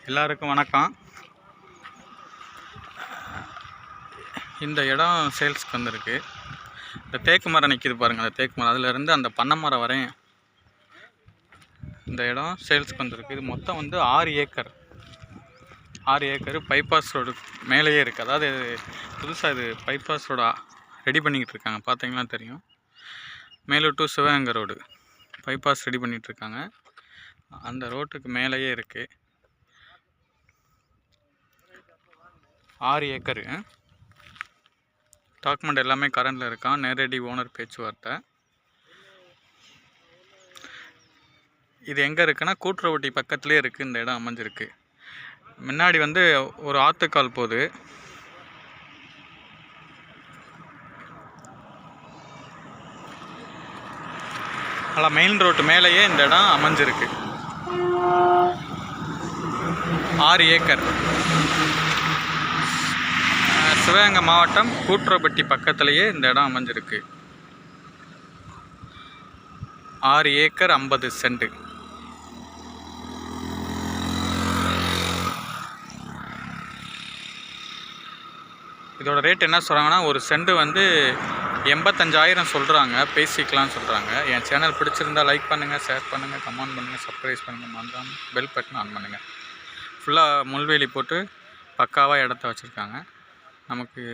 எல்லாருக்கும் வணக்கம். இந்த இடம் சேல்ஸ்க்கு வந்திருக்கு. இந்த தேக்கு மரம் நிற்கிது பாருங்கள். அந்த தேக்கு மரம் அதிலேருந்து அந்த பண்ணை மரம் வரையும் இந்த இடம் சேல்ஸ்க்கு வந்திருக்கு. இது மொத்தம் வந்து 6 ஏக்கர். 6 ஏக்கர் பைபாஸ் ரோடு மேலேயே இருக்குது. அதாவது புதுசாக இது பைபாஸ் ரோடு ரெடி பண்ணிக்கிட்டு இருக்காங்க. பார்த்தீங்கன்னா தெரியும். Melur to Sivaganga road bypass ready பண்ணிகிட்ருக்காங்க. அந்த ரோட்டுக்கு மேலேயே இருக்குது. 6 ஏக்கரு. டாக்குமெண்ட் எல்லாமே கரண்டில் இருக்கான். நேரடி ஓனர் பேச்சுவார்த்தை. இது எங்கே இருக்குன்னா கூட்டுறவுட்டி பக்கத்துலேயே இருக்குது. இந்த இடம் அமைஞ்சிருக்கு. முன்னாடி வந்து ஒரு ஆற்றுக்கால் போகுது. நல்லா மெயின் ரோட்டு மேலேயே இந்த இடம் அமைஞ்சிருக்கு. 6 ஏக்கர். சிவகங்கை மாவட்டம் கூட்டுறவுப்பட்டி பக்கத்துலேயே இந்த இடம் அமைஞ்சிருக்கு. 6 ஏக்கர் 50 சென்ட். இதோட ரேட் என்ன சொல்கிறாங்கன்னா, ஒரு சென்ட் வந்து 85,000 சொல்கிறாங்க. பேசிக்கலாம்னு சொல்கிறாங்க. என் சேனல் பிடிச்சிருந்தால் லைக் பண்ணுங்கள், ஷேர் பண்ணுங்கள், கமெண்ட் பண்ணுங்கள், சப்ஸ்கிரைப் பண்ணுங்கள், மறக்காம பெல் பட்டன் ஆன் பண்ணுங்கள். ஃபுல்லாக முள்வேலி போட்டு பக்காவாக இடத்த வச்சுருக்காங்க. நமக்கு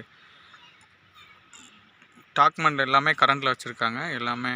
டாக்குமெண்ட் எல்லாமே கரண்டில் வச்சுருக்காங்க. எல்லாமே